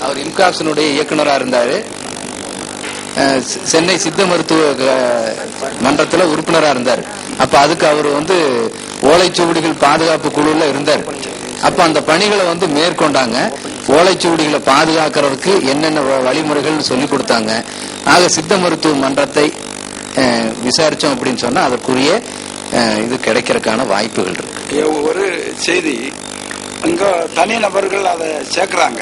அவர் இம்காப்ஸினுடைய இயக்குநராக இருந்தாரு. சென்னை சித்த மருத்துவ மன்றத்தில் உறுப்பினராக இருந்தார். அப்ப அதுக்கு அவர் ஓலைச்சுவடிகள் பாதுகாப்பு குழுல இருந்தார். அப்ப அந்த பணிகளை மேற்கொண்டாங்க. ஓலைச்சுவடிகளை பாதுகாக்கிறதுக்கு என்னென்ன வழிமுறைகள் சொல்லி கொடுத்தாங்க. ஆக சித்த மருத்துவ மன்றத்தை விசாரிச்சோம் அப்படின்னு சொன்னா அதற்குரிய இது கிடைக்கிறதுக்கான வாய்ப்புகள் இருக்கு. ஒரு செய்தி அங்க தனி நபர்கள் அதை சேர்க்கிறாங்க.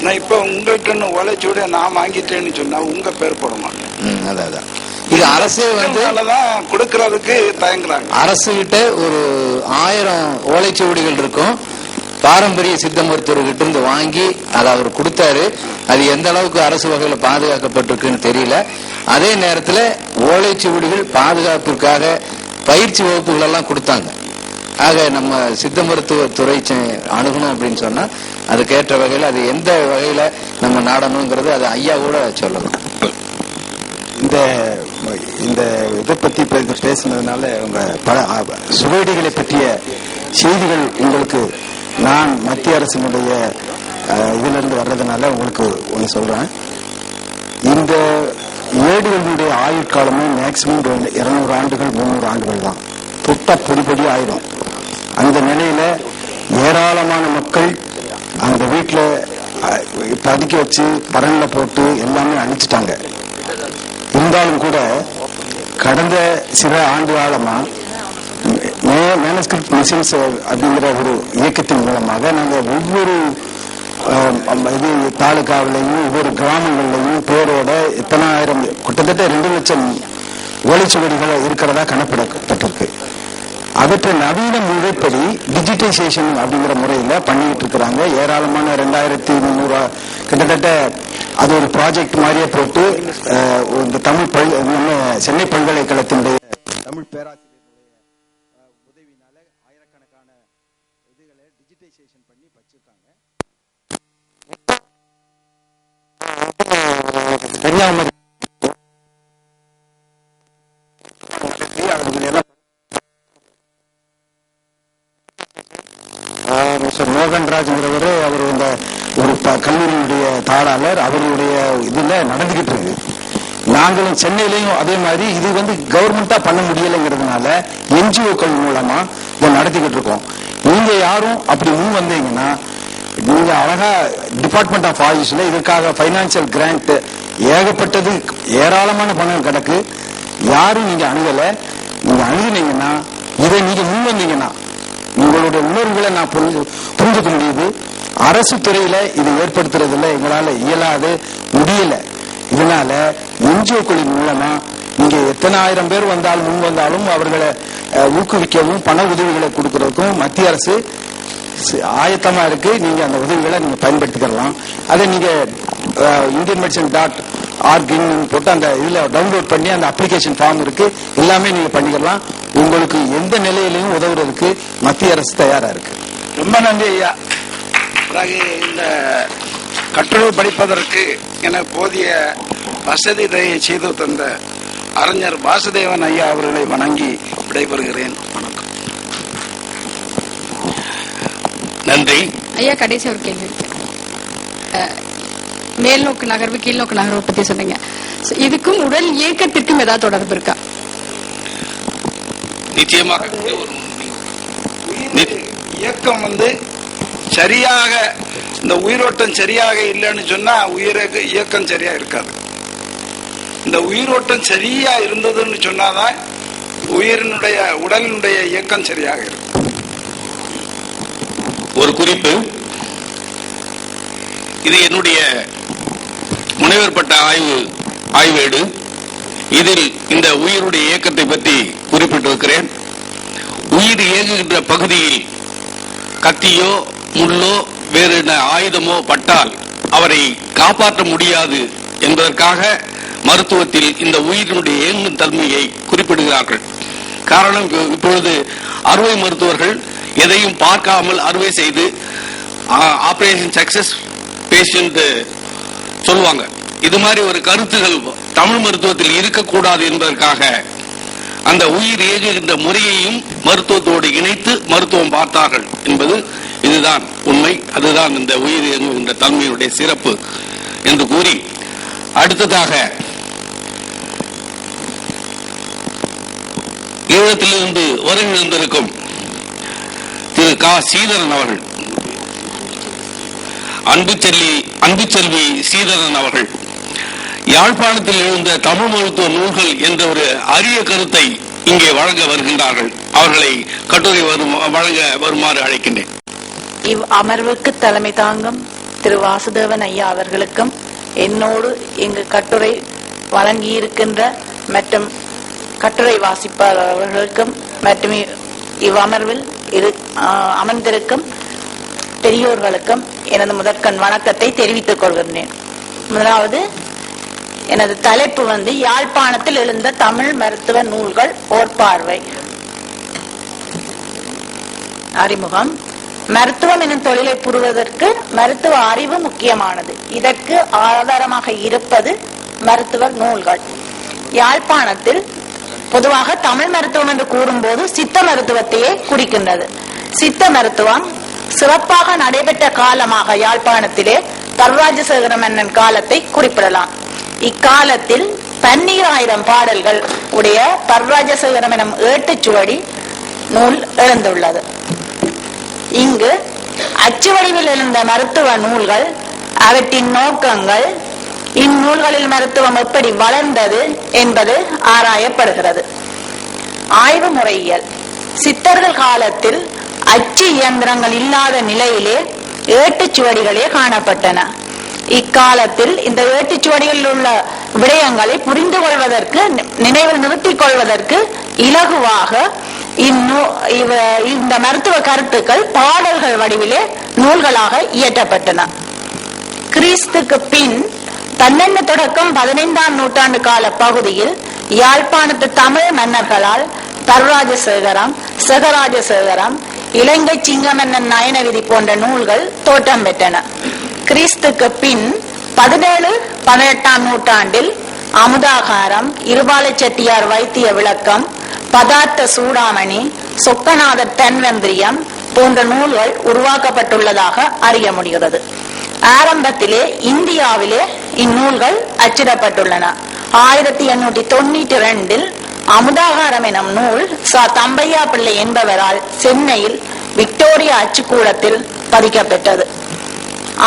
நான் இப்ப உங்கள்கிட்ட ஓலைச்சுவடி நான் வாங்கிட்டேன்னு சொன்னா உங்க பேர் போட மாட்டேன். அதான் இது அரசே கொடுக்கறதுக்கு தயங்குறாங்க. அரசு கிட்ட ஒரு 1000 ஓலைச்சுவடிகள் இருக்கும். பாரம்பரிய சித்த மருத்துவர்கிட்ட இருந்து வாங்கி அதை அவர் கொடுத்தாரு. அது எந்த அளவுக்கு அரசு வகையில பாதுகாக்கப்பட்டிருக்குன்னு தெரியல. அதே நேரத்தில் ஓலைச்சுவடிகள் பாதுகாப்பிற்காக பயிற்சி வகுப்புகள் எல்லாம் கொடுத்தாங்க. ஆக நம்ம சித்த மருத்துவ துறை அணுகணும் அப்படின்னு சொன்னா அதுக்கேற்ற வகையில் அது எந்த வகையில நம்ம நாடணுங்கிறது அது ஐயா கூட சொல்லலாம். இந்த இதை பத்தி பேசினதுனால உங்க சுவடிகளை பற்றிய செய்திகள் உங்களுக்கு நான் மத்திய அரசினுடைய இதுல இருந்து வர்றதுனால உங்களுக்கு ஒண்ணு சொல்றேன். இந்த ஏடுகளுடைய ஆயுட்காலமும் மேக்சிமம் 200 ஆண்டுகள் 300 ஆண்டுகள் தான். தொட்ட பொடிப்படி ஆயிடும். அந்த நிலையில ஏராளமான மக்கள் அந்த வீட்டுல பதுக்கி வச்சு பரன்ல போட்டு எல்லாமே அழிச்சிட்டாங்க. இருந்தாலும் கூட கடந்த சில ஆண்டு காலமா மேனஸ்கிரிப்ட் மிஷன்ஸ் அப்படிங்கிற ஒரு இயக்கத்தின் மூலமாக நாங்கள் ஒவ்வொரு தாலுகாவிலையும் ஒவ்வொரு கிராமங்கள்லையும் பேரோட எத்தனாயிரம் கிட்டத்தட்ட 2 லட்சம் ஓலைச்சுவடிகள் இருக்கிறதா கணக்கிடப்பட்டிருக்கு. அவற்றை நவீன முறைப்படி டிஜிட்டைசேஷன் அப்படிங்கிற முறையில பண்ணிட்டு இருக்கிறாங்க. ஏராளமான 2300 கிட்டத்தட்ட அது ஒரு ப்ராஜெக்ட் மாதிரியே போட்டு இந்த சென்னை பல்கலைக்கழகத்தினுடைய தமிழ் பேராசிரியருடைய உதவினால ஆயிரக்கணக்கான இதுகளை டிஜிட்டைசேஷன் பண்ணி வச்சிருக்காங்க. கன்னியாகுமரி மோகன்ராஜ்ங்கிறவரு அவர் இந்த ஒரு கல்லூரியுடைய தாளாளர் அவருடைய இதுல நடந்துகிட்டு இருக்கு. நாங்களும் சென்னையிலையும் அதே மாதிரி இது கவர்மெண்டா பண்ண முடியலைங்கிறதுனால என்ஜிஓக்கள் மூலமா இதை நடத்திக்கிட்டு இருக்கோம். நீங்க யாரும் அப்படி முன் வந்தீங்கன்னா நீங்க அழகா டிபார்ட்மெண்ட் ஆஃப் ஆயுஷ்ல இதற்காக பைனான்சியல் கிராண்ட் ஏகப்பட்டது ஏராளமான பணம் கிடக்கு. யாரும் நீங்க அணுகல. நீங்க அணுகுனீங்கன்னா இதை நீங்க முன் வந்தீங்கன்னா உங்களுடைய உணர்வுகளை நான் புரிஞ்சுக்க முடியுது. அரசு துறையில இது ஏற்படுத்துறதுல எங்களால இயலாது, முடியல. இதனால என்ஜிஓக்களின் மூலமா நீங்க எத்தனை ஆயிரம் பேர் வந்தாலும் முன் வந்தாலும் அவர்களை ஊக்குவிக்கவும் பண உதவிகளை கொடுக்கறதுக்கும் மத்திய அரசு ஆயத்தமா இருக்கு. நீங்க அந்த உதவிகளை நீங்க பயன்படுத்திக்கலாம். அதை நீங்க indianmedicine.org போட்டு அந்த இதுல டவுன்லோட் பண்ணி அந்த அப்ளிகேஷன் ஃபார்ம் இருக்கு, எல்லாமே நீங்க பண்ணிக்கலாம். உங்களுக்கு எந்த நிலையிலையும் உதவுறதுக்கு மத்திய அரசு தயாரா இருக்கு. ரொம்ப நன்றி ஐயா. இந்த கட்டுரை படிப்பதற்கு என போதிய வசதியை செய்து தந்த அறிஞர் வாசுதேவன் ஐயா அவர்களை வணங்கி விடைபெறுகிறேன். வணக்கம். நன்றி ஐயா. கடைசி ஒரு கேள்வி. மேல் நோக்கு நகர்வு கீழ் நோக்கு நகர்வு பத்தி சொன்னீங்க. இதுக்கும் உடல் இயக்கத்திற்கும் ஏதாவது தொடர்பு இருக்கா? நிச்சயமாக இயக்கம் சரியாக இந்த உயிரோட்டம் சரியாக இல்லைன்னு சொன்னா இயக்கம் சரியா இருக்காது. இந்த உயிரோட்டம் சரியா இருந்ததுன்னு சொன்னாதான் உடலினுடைய இயக்கம் சரியாக இருக்கும். ஒரு குறிப்பு, இது என்னுடைய முனைவர் பட்ட ஆய்வேடு. இதில் இந்த உயிருடைய இயக்கத்தை பற்றி குறிப்பிட்டிருக்கிறேன். உயிர் இயங்குகின்ற பகுதியில் கத்தியோ முள்ளோ வேறு ஆயுதமோ பட்டால் அவரை காப்பாற்ற முடியாது என்பதற்காக மருத்துவத்தில் இந்த உயிரினுடைய இயங்கும் தன்மையை குறிப்பிடுகிறார்கள். காரணம், இப்பொழுது அறுவை மருத்துவர்கள் எதையும் பார்க்காமல் அறுவை செய்து ஆபரேஷன் சக்சஸ் பேஷண்ட் சொல்லுவாங்க. இது மாதிரி ஒரு கருத்துகள் தமிழ் மருத்துவத்தில் இருக்கக்கூடாது என்பதற்காக அந்த உயிர் இயங்குகின்ற முறையையும் மருத்துவத்தோடு இணைத்து மருத்துவம் பார்த்தார்கள் என்பது இதுதான் உண்மை. அதுதான் இந்த உயிர் இயங்குகின்ற தன்மையுடைய சிறப்பு என்று கூறி, அடுத்ததாக ஈழத்திலிருந்து வருகை வந்திருக்கும் திரு க. சீதரன் அவர்கள், அன்புச்செல்வி சீதரன் அவர்கள் யாழ்ப்பாணத்தில் எழுந்த தமிழ் மருத்துவ நூல்கள் என்ற ஒரு அரிய கருத்தை இங்கே வழங்க வருகின்றார்கள். அவர்களை கட்டுரை வழங்க வருமாறு அழைக்கின்றேன். இவ் அமர்வுக்கு தலைமை தாங்கும் திரு வாசுதேவன் ஐயா அவர்களுக்கும், என்னோடு இங்கு கட்டுரை வழங்கியிருக்கின்ற மற்றும் கட்டுரை வாசிப்பாளர் அவர்களுக்கும் மற்றும் இவ்வமர்வில் அமர்ந்திருக்கும் பெரியோர்களுக்கும் எனது முதற்கண் வணக்கத்தை தெரிவித்துக் கொள்கின்றேன். முதலாவது, எனது தலைப்பு யாழ்ப்பாணத்தில் எழுந்த தமிழ் மருத்துவ நூல்கள் ஓர் பார்வை. அறிமுகம். மருத்துவம் எனும் தொழிலை புரிவதற்கு மருத்துவ அறிவு முக்கியமானது. இதற்கு ஆதாரமாக இருப்பது மருத்துவ நூல்கள். யாழ்ப்பாணத்தில் பொதுவாக தமிழ் மருத்துவம் என்று கூறும்போது சித்த மருத்துவத்தையே குறிக்கின்றது. சித்த மருத்துவம் சிறப்பாக நடைபெற்ற காலமாக யாழ்ப்பாணத்திலே தர்ராஜசேகர மன்னன் காலத்தை குறிப்பிடலாம். இக்காலத்தில் 12,000 பாடல்கள் உடைய தர்ராஜசேகரம் எனும் ஏட்டுச்சுவடி நூல் எழுந்துள்ளது. இங்கு அச்சுவடிவில் எழுந்த மருத்துவ நூல்கள், அவற்றின் நோக்கங்கள், இந்நூல்களில் மருத்துவம் எப்படி வளர்ந்தது என்பது ஆராயப்படுகிறது. ஆய்வு முறையியல். சித்தர்கள் காலத்தில் அச்சு இயந்திரங்கள் இல்லாத நிலையிலே ஏட்டுச்சுவடிகளே காணப்பட்டன. இக்காலத்தில் இந்த ஏட்டுச்சுவடிகளில் உள்ள விடயங்களை புரிந்து கொள்வதற்கு, நினைவில் நிறுத்திக் கொள்வதற்கு இலகுவாக இந்த மருத்துவ கருத்துக்கள் பாடல்கள் வடிவிலே நூல்களாக இயற்றப்பட்டன. கிறிஸ்துக்கு பின் 12 தொடக்கம் 15ஆம் நூற்றாண்டு கால பகுதியில் யாழ்ப்பாணத்து தமிழ் மன்னர்களால் தர்ராஜசேகரம், செகராஜசேகரம், இலங்கை சிங்கமன்னன் நயனவிதி போன்ற நூல்கள் தோற்றம் பெற்றன. கிறிஸ்துக்கு பின் 17-18ஆம் நூற்றாண்டில் அமுதாகாரம், இருபாலை செட்டியார் வைத்திய விளக்கம், பதார்த்த சூடாமணி, சொக்கநாதர் தன்வந்திரியம் போன்ற நூல்கள் உருவாக்கப்பட்டுள்ளதாக அறிய முடிகிறது. ஆரம்பத்திலே இந்தியாவிலே இந்நூல்கள் அச்சிடப்பட்டுள்ளன. 1892 அமுதாகாரம் எனும் நூல் தம்பையா பிள்ளை என்பவரால் சென்னையில் விக்டோரியா அச்சுக்கூடத்தில் பதிக்கப்பட்டது.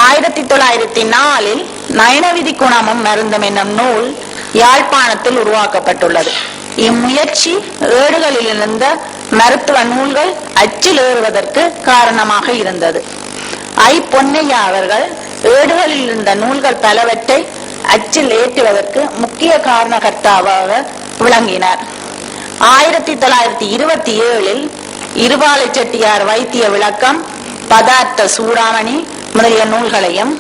1904 நயனவிதி குணமும் மருந்தும் என்னும் நூல் யாழ்ப்பாணத்தில் உருவாக்கப்பட்டுள்ளது. இம்முயற்சி ஏடுகளில் இருந்த மருத்துவ நூல்கள் அச்சில் ஏறுவதற்கு காரணமாக இருந்தது. பொன்னையா அவர்கள் ஏடுகளில் இருந்த நூல்கள் பலவற்றை அச்சில் ஏற்றுவதற்கு முக்கிய காரணகர்த்தாவாக விளங்கினார். 1927 இருபாலை செட்டியார் வைத்திய விளக்கம், பதார்த்த சூடாமணி முதலிய நூல்களையும்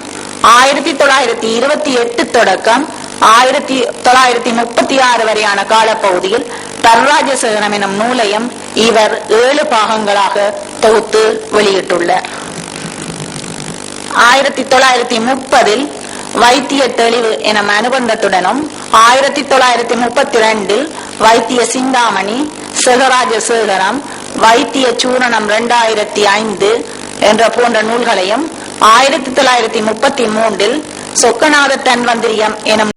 1928 தொடக்கம் 1936 வரையான காலப்பகுதியில் தர்ராஜசேகரம் எனும் நூலையும் இவர் 7 பாகங்களாக தொகுத்து வெளியிட்டுள்ளார். 1930 வைத்திய தெளிவு எனும் அனுபந்தத்துடனும் 1932 வைத்திய சிந்தாமணி, செகராஜசேகரம், வைத்திய சூரணம் 2005 என்ற போன்ற நூல்களையும் 1933 சொக்கநாத தன்வந்திரியம் எனும்